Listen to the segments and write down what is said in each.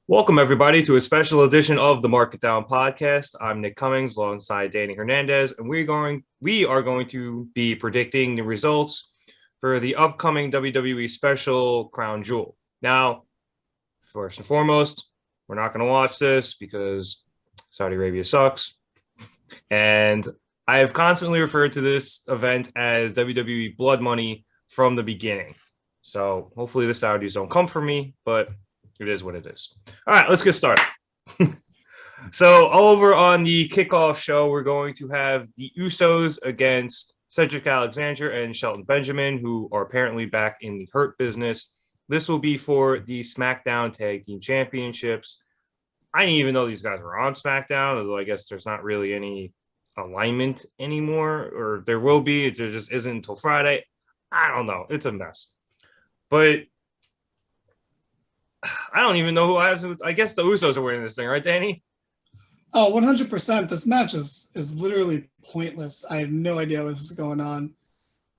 Welcome, everybody, to a special edition of the Market Down podcast. I'm Nick Cummings alongside Danny Hernandez, and we are going to be predicting the results for the upcoming WWE special Crown Jewel. Now, first and foremost, we're not going to watch this because Saudi Arabia sucks. And I have constantly referred to this event as WWE Blood Money from the beginning. So hopefully the Saudis don't come for me, but it is what it is. All right, let's get started. So over on the kickoff show, we're going to have the Usos against Cedric Alexander and Shelton Benjamin, who are apparently back in the Hurt Business. This will be for the SmackDown Tag Team Championships. I didn't even know these guys were on SmackDown, although I guess there's not really any alignment anymore, or there will be. There just isn't until Friday. I don't know. It's a mess. But I don't even know who I have. I guess the Usos are winning this thing, right, Danny? Oh, 100%. This match is literally pointless. I have no idea what is going on.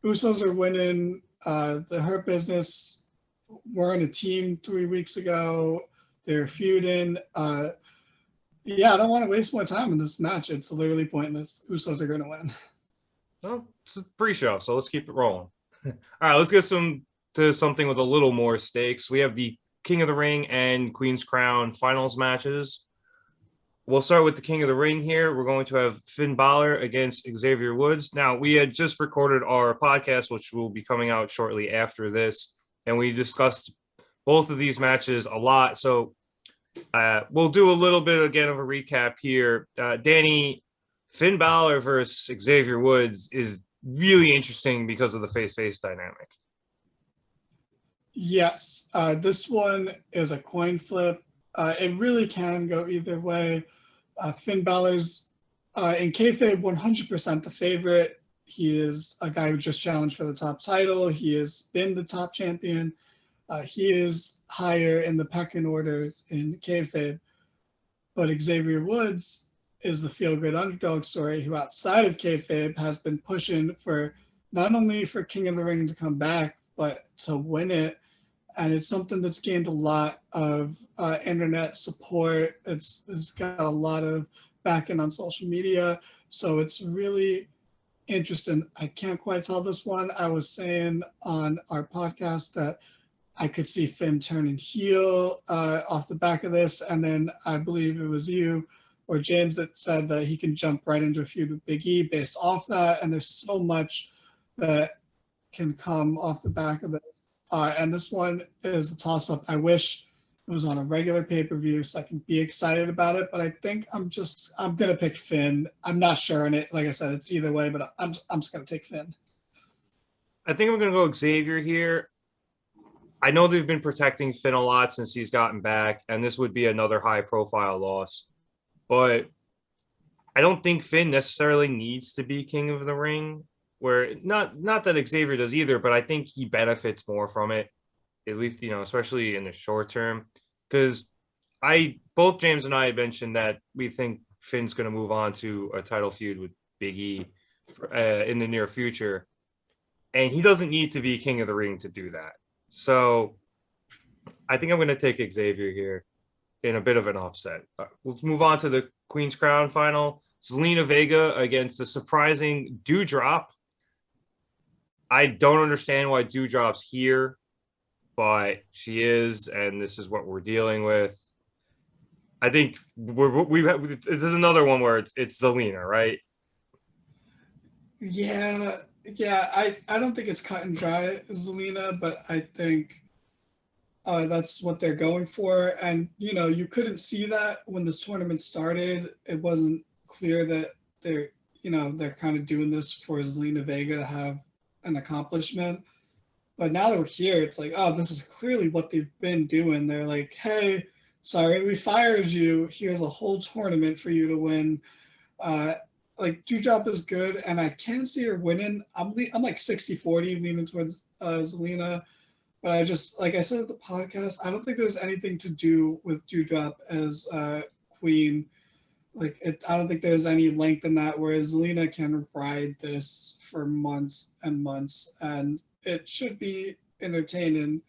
Usos are winning. The Hurt Business were in a team 3 weeks ago. They're feuding. I don't want to waste more time in this match. It's literally pointless. Usos are going to win. Well, it's a pre-show, so let's keep it rolling. All right, let's get to something with a little more stakes. We have the King of the Ring and Queen's Crown finals matches. We'll start with the King of the Ring here. We're going to have Finn Balor against Xavier Woods. Now, we had just recorded our podcast, which will be coming out shortly after this, and we discussed both of these matches a lot. So we'll do a little bit again of a recap here. Danny, Finn Balor versus Xavier Woods is really interesting because of the face-face dynamic. Yes, this one is a coin flip. It really can go either way. Finn Balor's in kayfabe 100% the favorite. He is a guy who just challenged for the top title. He has been the top champion. He is higher in the pecking order in kayfabe. But Xavier Woods is the feel-good underdog story who outside of kayfabe has been pushing for not only for King of the Ring to come back, but to win it. And it's something that's gained a lot of internet support. It's got a lot of backing on social media. So it's really interesting. I can't quite tell this one. I was saying on our podcast that I could see Finn turning heel off the back of this. And then I believe it was you or James that said that he can jump right into a feud with Big E based off that. And there's so much that can come off the back of this. And this one is a toss-up. I wish it was on a regular pay-per-view so I can be excited about it. But I think I'm going to pick Finn. I'm not sure on it. Like I said, it's either way, but I'm just going to take Finn. I think I'm going to go Xavier here. I know they've been protecting Finn a lot since he's gotten back, and this would be another high-profile loss. But I don't think Finn necessarily needs to be King of the Ring. Where not that Xavier does either, but I think he benefits more from it, at least, especially in the short term. Because both James and I mentioned that we think Finn's going to move on to a title feud with Big E in the near future. And he doesn't need to be King of the Ring to do that. So I think I'm going to take Xavier here in a bit of an offset. Let's move on to the Queen's Crown final. Zelina Vega against a surprising Doudrop. I don't understand why Doudrop's here, but she is, and this is what we're dealing with. I think this is another one where it's Zelina, right? Yeah. I don't think it's cut and dry, Zelina, but I think that's what they're going for. And you couldn't see that when this tournament started. It wasn't clear that they're kind of doing this for Zelina Vega to have an accomplishment. But now that we're here, it's like, oh, this is clearly what they've been doing. They're like, hey, sorry, we fired you. Here's a whole tournament for you to win. Doudrop is good, and I can see her winning. I'm like 60-40 leaning towards Zelina. But I just, like I said at the podcast, I don't think there's anything to do with Doudrop as queen. I don't think there's any length in that, whereas Zelina can ride this for months and months, and it should be entertaining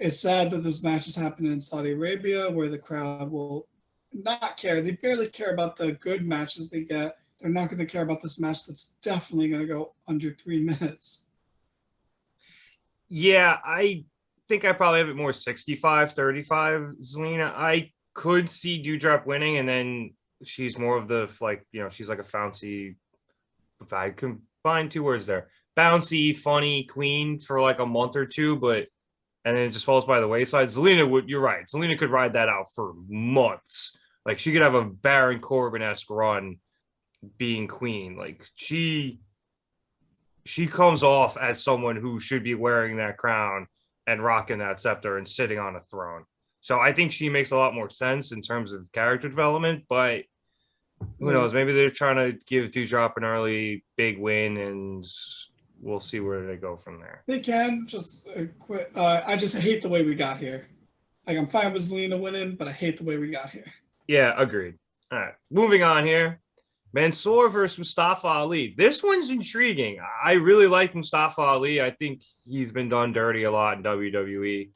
It's sad that this match is happening in Saudi Arabia, where the crowd will not care. They barely care about the good matches they get. They're not going to care about this match that's definitely going to go under 3 minutes. Yeah, I think I probably have it more 65-35, Zelina. I could see Dewdrop winning, and then she's more of the, like, she's like a bouncy, if I combine two words there, bouncy, funny queen for like a month or two, and then it just falls by the wayside. You're right. Zelina could ride that out for months. Like, she could have a Baron Corbin-esque run being queen. Like, she comes off as someone who should be wearing that crown and rocking that scepter and sitting on a throne. So I think she makes a lot more sense in terms of character development, but who knows? Maybe they're trying to give Dewdrop an early big win, and we'll see where they go from there. They can just quit. I just hate the way we got here. Like, I'm fine with Zelina winning, but I hate the way we got here. Yeah, agreed. All right, moving on here. Mansoor versus Mustafa Ali. This one's intriguing. I really like Mustafa Ali. I think he's been done dirty a lot in WWE.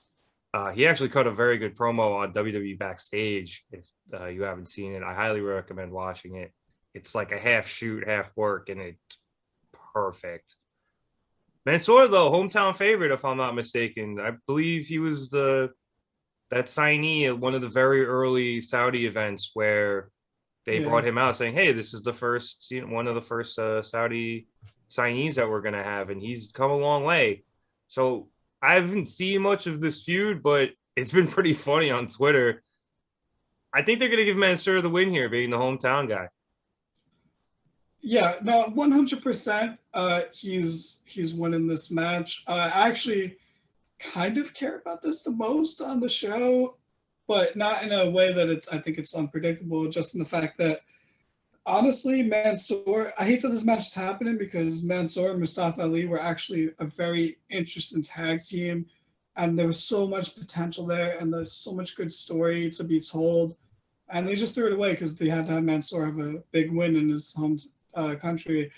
He actually cut a very good promo on WWE Backstage. If you haven't seen it, I highly recommend watching it. It's like a half shoot, half work, and it's perfect. Mansoor, though, hometown favorite, if I'm not mistaken. I believe he was that signee at one of the very early Saudi events where they brought him out saying, hey, this is the first, one of the first Saudi signees that we're going to have. And he's come a long way. So I haven't seen much of this feud, but it's been pretty funny on Twitter. I think they're going to give Mansoor the win here, being the hometown guy. Yeah, no, 100%. He's winning this match. I actually kind of care about this the most on the show, but not in a way that I think it's unpredictable, just in the fact that, honestly, Mansoor, I hate that this match is happening because Mansoor and Mustafa Ali were actually a very interesting tag team, and there was so much potential there, and there's so much good story to be told, and they just threw it away because they had to have Mansoor have a big win in his home country,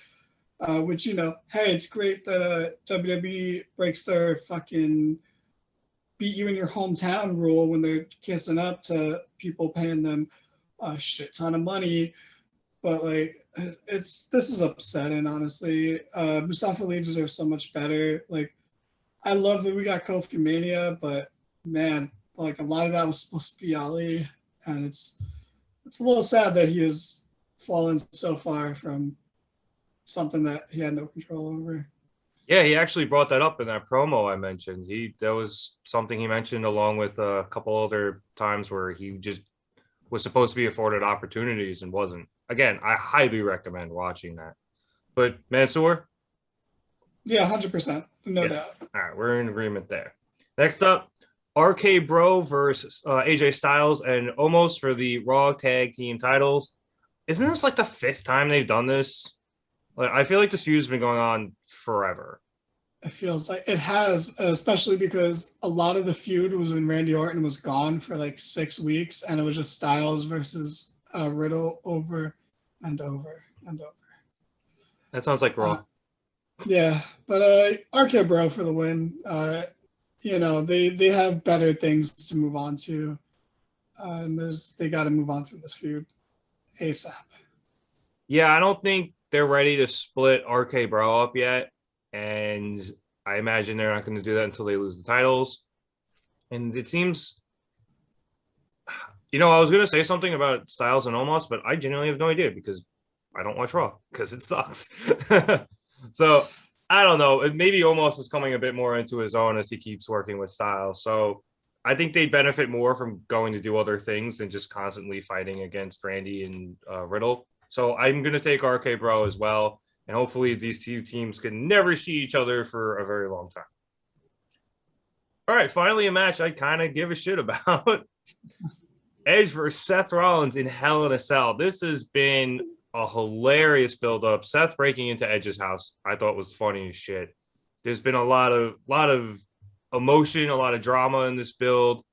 which, hey, it's great that WWE breaks their fucking beat you in your hometown rule when they're kissing up to people paying them a shit ton of money. But like, this is upsetting, honestly. Mustafa Ali deserves so much better. Like, I love that we got Kofi Mania, but man, like, a lot of that was supposed to be Ali, and it's a little sad that he has fallen so far from something that he had no control over. Yeah, he actually brought that up in that promo I mentioned. That was something he mentioned along with a couple other times where he just was supposed to be afforded opportunities and wasn't. Again, I highly recommend watching that. But Mansoor? Yeah, 100%. No doubt. All right, we're in agreement there. Next up, RK Bro versus AJ Styles and Omos for the Raw Tag Team titles. Isn't this like the 5th time they've done this? Like, I feel like this feud's been going on forever. It feels like it has, especially because a lot of the feud was when Randy Orton was gone for like 6 weeks, and it was just Styles versus Riddle over and over and over. That sounds like Raw. Yeah, but RK Bro for the win. They have better things to move on to, and they got to move on from this feud ASAP. Yeah, I don't think they're ready to split RK Bro up yet, and I imagine they're not going to do that until they lose the titles. And it seems, I was going to say something about Styles and Omos, but I genuinely have no idea because I don't watch Raw because it sucks. So I don't know. Maybe Omos is coming a bit more into his own as he keeps working with Styles. So I think they benefit more from going to do other things than just constantly fighting against Randy and Riddle. So I'm going to take RK Bro as well. And hopefully these two teams can never see each other for a very long time. All right, finally a match I kind of give a shit about. Edge versus Seth Rollins in Hell in a Cell. This has been a hilarious build-up. Seth breaking into Edge's house, I thought was funny as shit. There's been a lot of emotion, a lot of drama in this build,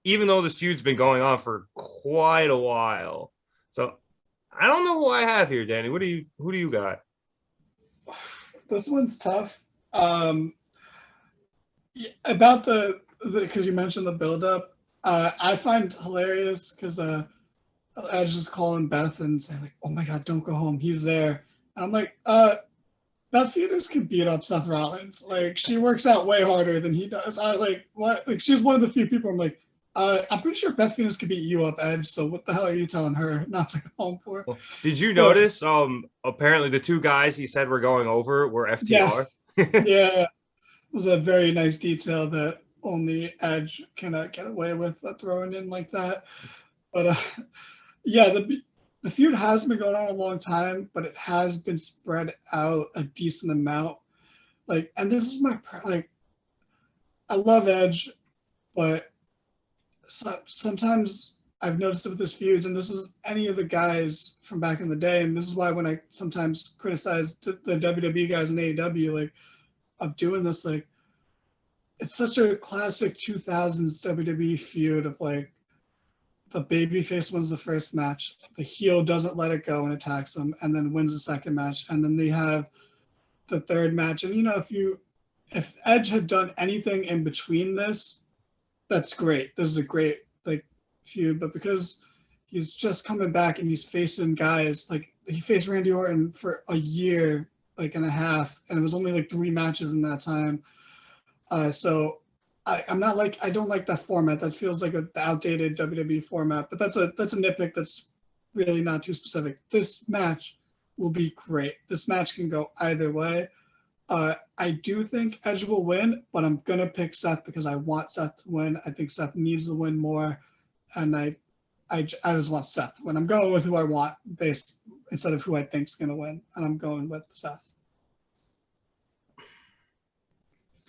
even though this feud's been going on for quite a while. So I don't know who I have here, Danny. Who do you got? This one's tough. About the because you mentioned the buildup, I find hilarious because I just calling Beth and saying like, "Oh my God, don't go home. He's there." And I'm like, Beth Phoenix can beat up Seth Rollins. Like she works out way harder than he does. I like what? Like she's one of the few people I'm like, I'm pretty sure Beth Phoenix could beat you up, Edge. So what the hell are you telling her not to go home for? Well, did you But notice? Apparently the two guys he said were going over were yeah, FTR. yeah, it was a very nice detail that only Edge can get away with throwing in like that. But yeah, the feud has been going on a long time, but it has been spread out a decent amount. Like, and this is my like, I love Edge, but sometimes I've noticed it with this feuds, and this is any of the guys from back in the day, and this is why when I sometimes criticize the WWE guys in AEW, like of doing this, like it's such a classic 2000s WWE feud of like the babyface wins the first match, the heel doesn't let it go and attacks him, and then wins the second match, and then they have the third match. And you know, if Edge had done anything in between this, that's great. This is a great like feud, but because he's just coming back and he's facing guys like he faced Randy Orton for a year, like and a half, and it was only like 3 matches in that time. So I'm not like I don't like that format. That feels like the outdated WWE format. But that's a nitpick that's really not too specific. This match will be great. This match can go either way. I do think Edge will win, but I'm gonna pick Seth because I want Seth to win. I think Seth needs to win more, and I just want Seth to win. I'm going with who I want based instead of who I think's gonna win, and I'm going with Seth.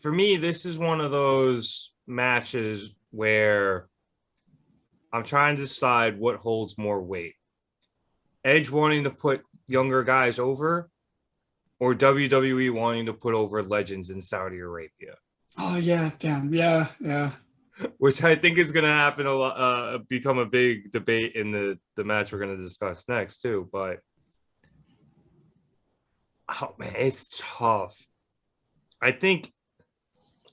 For me, this is one of those matches where I'm trying to decide what holds more weight. Edge wanting to put younger guys over, or WWE wanting to put over legends in Saudi Arabia. Oh yeah, damn, yeah. Which I think is going to happen a lot, become a big debate in the match we're going to discuss next too. But oh man, it's tough. I think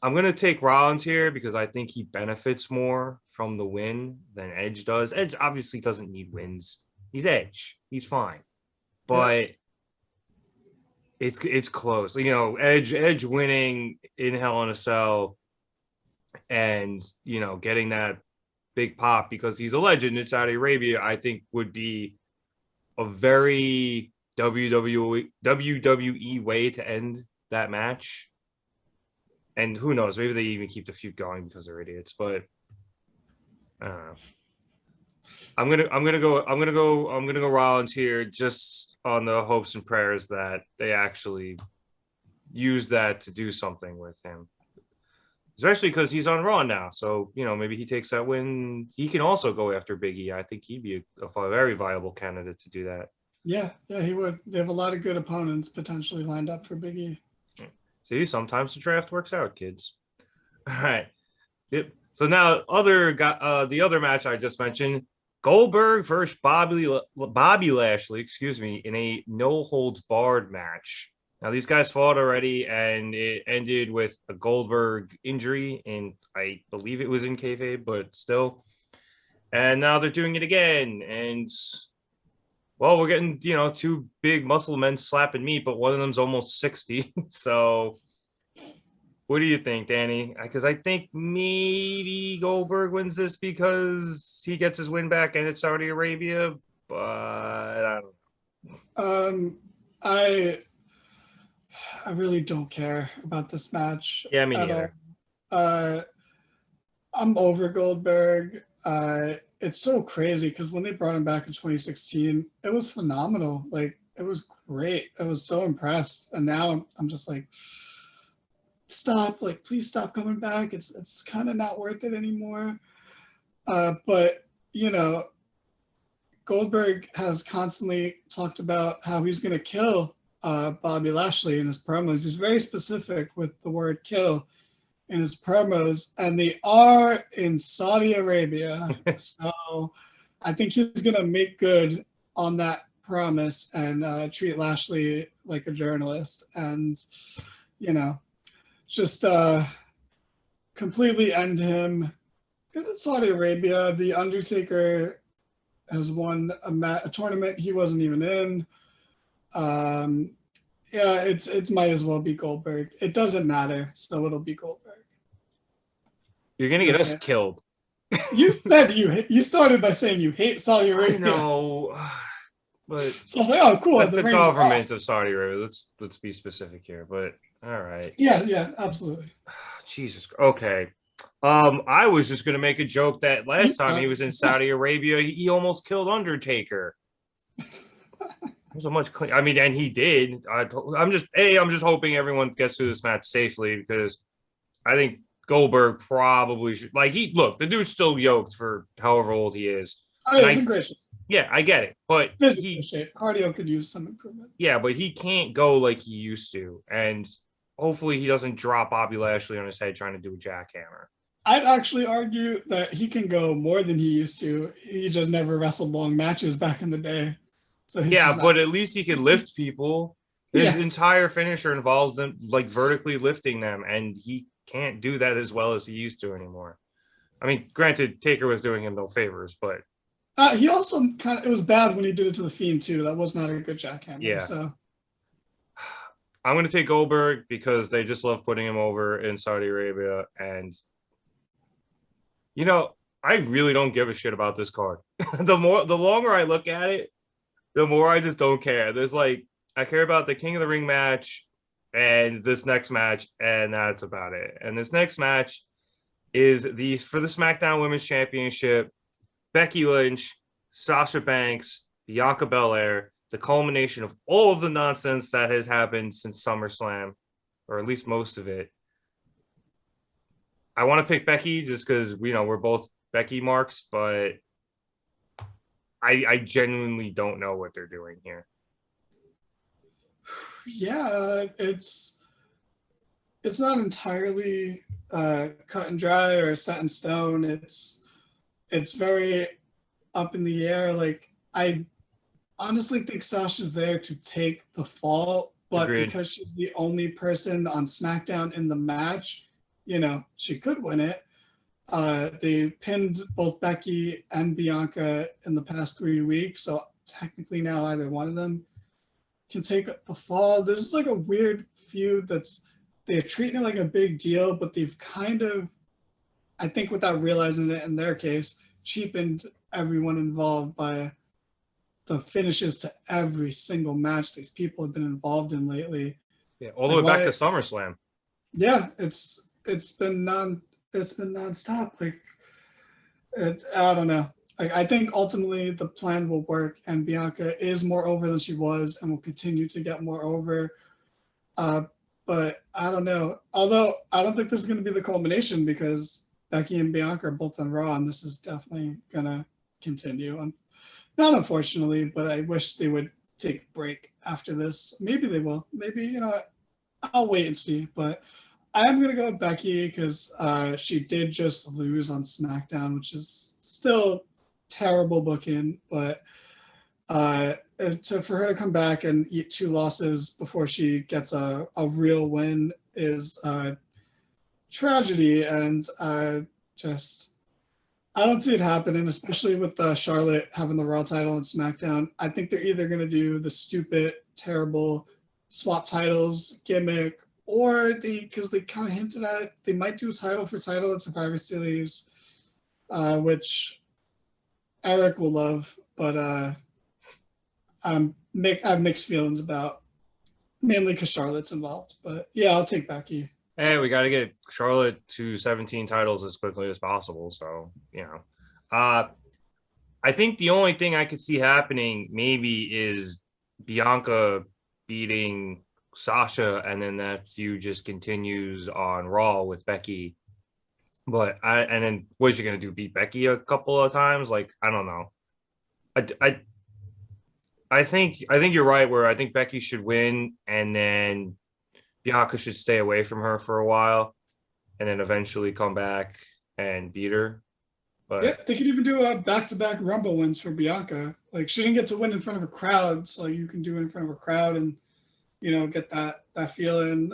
I'm going to take Rollins here because I think he benefits more from the win than Edge does. Edge obviously doesn't need wins. He's Edge. He's fine. But it's close. You know, Edge winning in Hell in a Cell and, you know, getting that big pop because he's a legend in Saudi Arabia, I think would be a very WWE way to end that match. And who knows? Maybe they even keep the feud going because they're idiots. But I don't know. I'm gonna go Rollins here, just on the hopes and prayers that they actually use that to do something with him. Especially because he's on Raw now, so you know maybe he takes that win. He can also go after Big E. I think he'd be a very viable candidate to do that. Yeah, he would. They have a lot of good opponents potentially lined up for Big E. See, sometimes the draft works out, kids. All right. Yep. So now the other match I just mentioned, Goldberg versus Bobby Lashley, in a no holds barred match. Now these guys fought already, and it ended with a Goldberg injury, and I believe it was in kayfabe, but still. And now they're doing it again, and well, we're getting, you know, 2 big muscle men slapping meat, but one of them's almost 60. So what do you think, Danny? Because I think maybe Goldberg wins this because he gets his win back and it's Saudi Arabia, but I don't know. I really don't care about this match. Yeah, me neither. I'm over Goldberg. It's so crazy because when they brought him back in 2016, it was phenomenal. Like it was great. I was so impressed. And now I'm just like, stop! Like please stop coming back. It's kind of not worth it anymore. But you know, Goldberg has constantly talked about how he's going to kill Bobby Lashley in his promos. He's very specific with the word "kill" in his promos, and they are in Saudi Arabia. So I think he's going to make good on that promise and treat Lashley like a journalist. And, you know, just completely end him. In Saudi Arabia, The Undertaker has won a tournament he wasn't even in. Yeah, it might as well be Goldberg. It doesn't matter, so it'll be Goldberg. You're gonna get us killed. You said you started by saying you hate Saudi Arabia. I know, but so I was like, oh, cool. The government of Saudi Arabia. Let's be specific here, but all right. Yeah, absolutely. Jesus. Okay. I was just gonna make a joke that last time he was in Saudi Arabia, he almost killed Undertaker. It was a much clean. I mean, and he did. I'm just hoping everyone gets through this match safely because I think Goldberg probably should. Like the dude's still yoked for however old he is. Oh, yeah, he's in great shape. Yeah, I get it, but cardio could use some improvement. Yeah, but he can't go like he used to, and hopefully he doesn't drop Bobby Lashley on his head trying to do a jackhammer. I'd actually argue that he can go more than he used to. He just never wrestled long matches back in the day. So but at least he can lift people. His entire finisher involves them like vertically lifting them, and he can't do that as well as he used to anymore. I mean, granted, Taker was doing him no favors, but he also it was bad when he did it to the Fiend too. That was not a good jackhammer. Yeah. So I'm going to take Goldberg because they just love putting him over in Saudi Arabia, and I really don't give a shit about this card. The longer I look at it, the more I just don't care. I care about the King of the Ring match and this next match, and that's about it. And this next match is for the SmackDown Women's Championship, Becky Lynch, Sasha Banks, Bianca Belair, the culmination of all of the nonsense that has happened since SummerSlam, or at least most of it. I want to pick Becky just because, we're both Becky marks, but I genuinely don't know what they're doing here. Yeah, it's not entirely cut and dry or set in stone. It's very up in the air. Like, I honestly think Sasha's there to take the fall, but Agreed. Because she's the only person on SmackDown in the match, she could win it. They pinned both Becky and Bianca in the past 3 weeks, so technically now either one of them can take the fall. This is like a weird feud they're treating it like a big deal, but they've kind of, I think without realizing it in their case, cheapened everyone involved by the finishes to every single match these people have been involved in lately. Yeah, all the way back to SummerSlam. Yeah, it's been nonstop. Like, I don't know. I think ultimately the plan will work, and Bianca is more over than she was, and will continue to get more over. But I don't know. Although I don't think this is going to be the culmination because Becky and Bianca are both on Raw, and this is definitely going to continue. Not unfortunately, but I wish they would take a break after this. Maybe they will. Maybe, I'll wait and see. But I'm going to go with Becky because she did just lose on SmackDown, which is still terrible booking. But for her to come back and eat 2 losses before she gets a real win is tragedy. And I don't see it happening, especially with Charlotte having the Raw title and SmackDown. I think they're either going to do the stupid, terrible swap titles gimmick, or because they kind of hinted at it, they might do title for title at Survivor Series, which Eric will love, but I have mixed feelings about, mainly because Charlotte's involved. But yeah, I'll take Becky. Hey, we got to get Charlotte to 17 titles as quickly as possible. So, I think the only thing I could see happening maybe is Bianca beating Sasha, and then that feud just continues on Raw with Becky. But and then what is she going to do? Beat Becky a couple of times? Like, I don't know. I think you're right, where I think Becky should win, and then Bianca should stay away from her for a while, and then eventually come back and beat her. But yeah, they could even do a back-to-back Rumble wins for Bianca. Like, she didn't get to win in front of a crowd, so you can do it in front of a crowd and, get that feeling.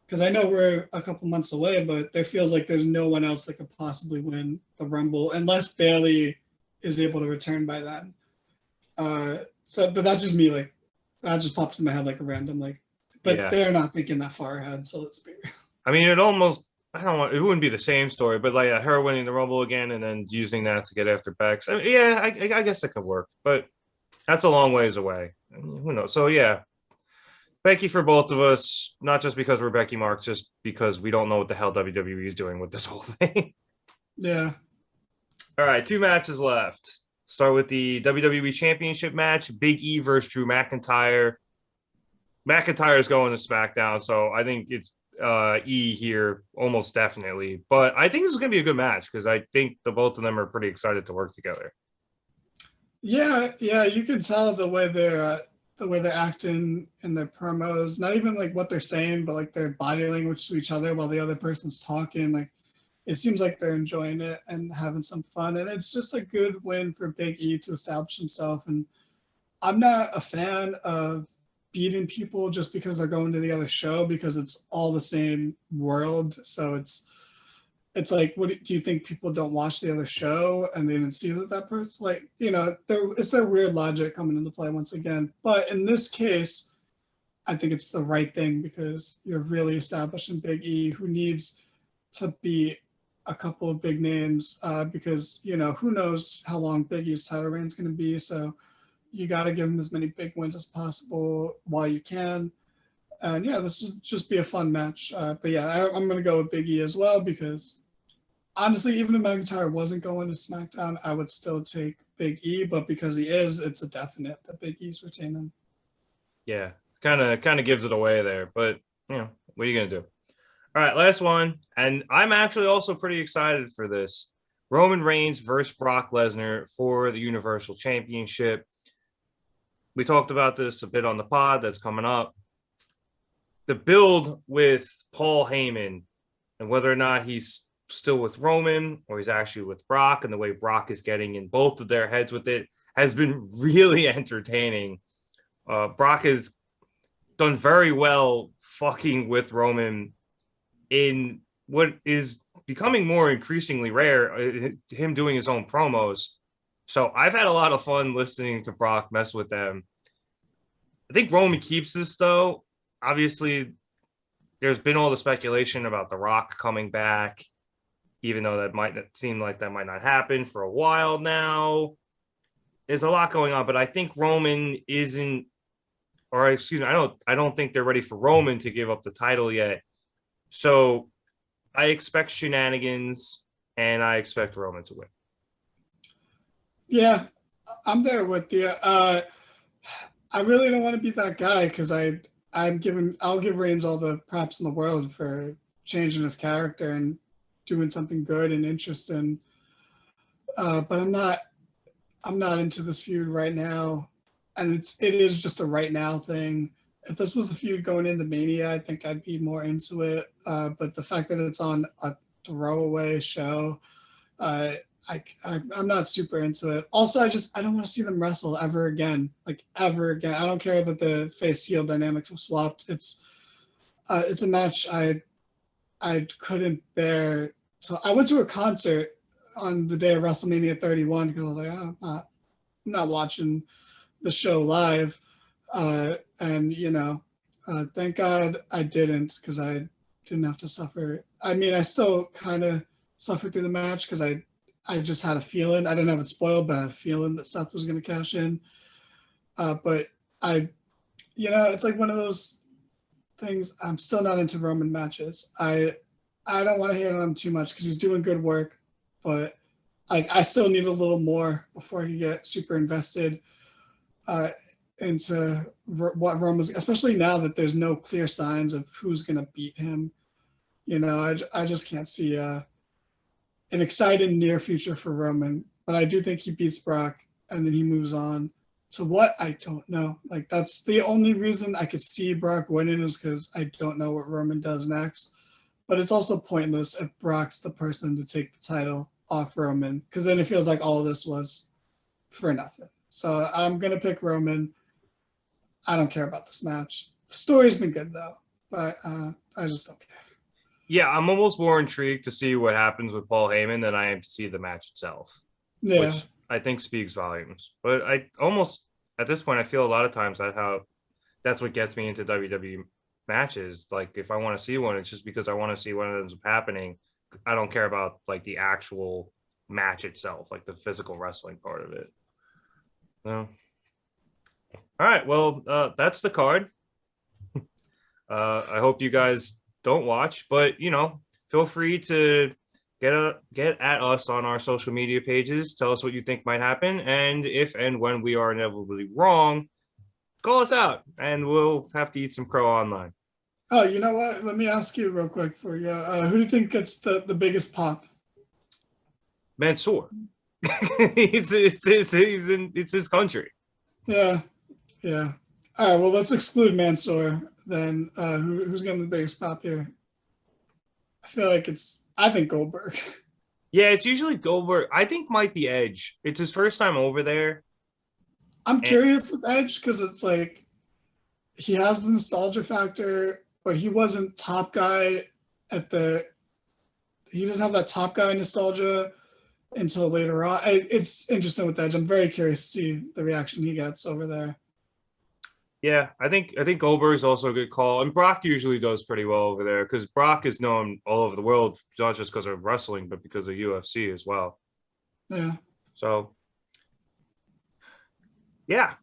because I know we're a couple months away, but there feels like there's no one else that could possibly win the Rumble unless Bailey is able to return by then. But that's just me. Like, that just popped in my head like a random like. But Yeah. they're not thinking that far ahead, so let's be real. I mean, it almost, I don't want, it wouldn't be the same story, but like her winning the Rumble again and then using that to get after Bex. I mean, yeah, I guess it could work, but that's a long ways away. I mean, who knows? So, yeah, Becky for both of us, not just because we're Becky Marks, just because we don't know what the hell WWE is doing with this whole thing. Yeah. All right, 2 matches left. Start with the WWE Championship match, Big E versus Drew McIntyre. McIntyre's going to SmackDown, so I think it's E here almost definitely. But I think this is going to be a good match because I think the both of them are pretty excited to work together. Yeah, you can tell the way they're acting in their promos. Not even like what they're saying, but like their body language to each other while the other person's talking. Like it seems like they're enjoying it and having some fun. And it's just a good win for Big E to establish himself. And I'm not a fan of beating people just because they're going to the other show because it's all the same world. So it's like, what do you think people don't watch the other show and they didn't see that person? Like, it's their weird logic coming into play once again. But in this case, I think it's the right thing because you're really establishing Big E, who needs to be a couple of big names because, who knows how long Big E's title reign is going to be. So you got to give him as many big wins as possible while you can. And yeah, this will just be a fun match. But yeah, I'm going to go with Big E as well because honestly, even if McIntyre wasn't going to SmackDown, I would still take Big E. But because he is, it's a definite that Big E's retaining. Yeah, kind of gives it away there, but what are you gonna do? All right, last one, and I'm actually also pretty excited for this. Roman Reigns versus Brock Lesnar for the Universal Championship. We talked about this a bit on the pod that's coming up. The build with Paul Heyman and whether or not he's still with Roman or he's actually with Brock and the way Brock is getting in both of their heads with it has been really entertaining. Brock has done very well fucking with Roman in what is becoming more increasingly rare, him doing his own promos. So I've had a lot of fun listening to Brock mess with them. I think Roman keeps this, though. Obviously, there's been all the speculation about The Rock coming back, even though that might seem like that might not happen for a while now. There's a lot going on, but I think Roman isn't, or excuse me, I don't think they're ready for Roman to give up the title yet. So I expect shenanigans, and I expect Roman to win. Yeah, I'm there with you. I really don't want to be that guy because I'll give Reigns all the props in the world for changing his character and doing something good and interesting. But I'm not into this feud right now, and it is just a right now thing. If this was the feud going into Mania, I think I'd be more into it. But the fact that it's on a throwaway show, I'm not super into it. Also, I don't want to see them wrestle ever again. Like ever again. I don't care that the face heel dynamics have swapped. It's a match I couldn't bear. So I went to a concert on the day of WrestleMania 31 because I was like, oh, I'm not watching the show live. Thank God I didn't because I didn't have to suffer. I mean, I still kind of suffered through the match because I just had a feeling. I didn't have it spoiled, but I had a feeling that Seth was going to cash in. But it's like one of those things. I'm still not into Roman matches. I don't want to hate on him too much because he's doing good work, but I still need a little more before I can get super invested into what Roman's, especially now that there's no clear signs of who's going to beat him. I just can't see an exciting near future for Roman, but I do think he beats Brock and then he moves on. So what? I don't know. Like, that's the only reason I could see Brock winning is because I don't know what Roman does next. But it's also pointless if Brock's the person to take the title off Roman, because then it feels like all of this was for nothing. So I'm going to pick Roman. I don't care about this match. The story's been good, though. But I just don't care. Yeah, I'm almost more intrigued to see what happens with Paul Heyman than I am to see the match itself, Yeah. which I think speaks volumes. But I almost, at this point, I feel a lot of times that's what gets me into WWE matches. Like, if I want to see one, it's just because I want to see what ends up happening. I don't care about like the actual match itself, like the physical wrestling part of it. No. All right. Well, that's the card. I hope you guys don't watch, but feel free to get at us on our social media pages. Tell us what you think might happen, and if and when we are inevitably wrong, call us out, and we'll have to eat some crow online. Oh, you know what? Let me ask you real quick for you. Who do you think gets the biggest pop? Mansoor. It's his country. Yeah. All right. Well, let's exclude Mansoor. Then who's getting the biggest pop here? I think Goldberg. Yeah, it's usually Goldberg. I think might be Edge. It's his first time over there. I'm curious with Edge because it's like he has the nostalgia factor, but he wasn't top guy he doesn't have that top guy nostalgia until later on. It's interesting with Edge. I'm very curious to see the reaction he gets over there. Yeah, I think Goldberg's also a good call, and Brock usually does pretty well over there because Brock is known all over the world, not just because of wrestling, but because of UFC as well. Yeah. So, yeah.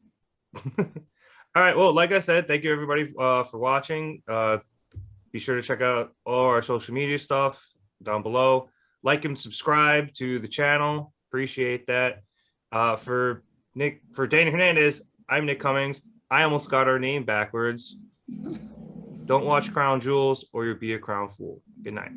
All right. Well, like I said, thank you everybody for watching. Be sure to check out all our social media stuff down below. Like and subscribe to the channel. Appreciate that. For Danny Hernandez, I'm Nick Cummings. I almost got our name backwards. Don't watch Crown Jewels or you'll be a crown fool. Good night.